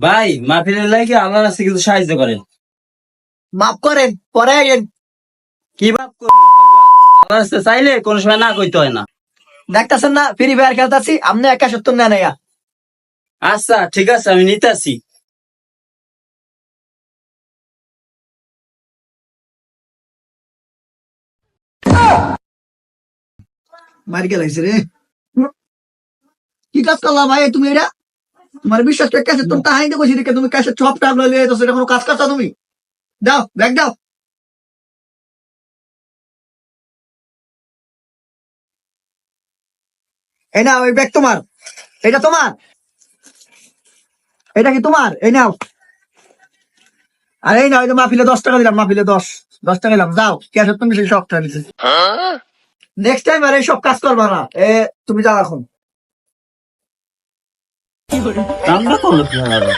ভাই মাহফিলের লাগে আল্লাহর রাস্তায় কিছু সাহায্য করেন। মাফ করেন, পরে আইয়েন। কি ভাব করবো আল্লাহর রাস্তায় চাইলে কোনো সময় না কইতে হয় না। দেখতেছেন না ফ্রি ফায়ার খেলতেছি, আপনি 71 নেন না। আচ্ছা ঠিক আছে, আমি নিতেছি। মার গেলাইছে রে। কি কাজ করলা ভাই তুমি এটা? তোমার বিশ্বাস করে কাছে তুমি তাহাই দেখছি দেখে তুমি কাছে চপ টাপ লইলে তো সেটা কোনো কাজ করছো তুমি? দাও ব্যাগ দাও। এই নাও ওই ব্যাগ তোমার। এটা তোমার? এটা কি তোমার? এই নাও। আর এই নাও, এই যে মাহফিলে 10 টাকা দিলাম, মাহফিলে 10 টাকা দিলাম, যাও ক্যাশ তুমি সেই শখটা নিছে। নেক্সট টাইম আর এইসব কাজ করবা না। তুমি যাও এখন। কামটা করলো কি হবে?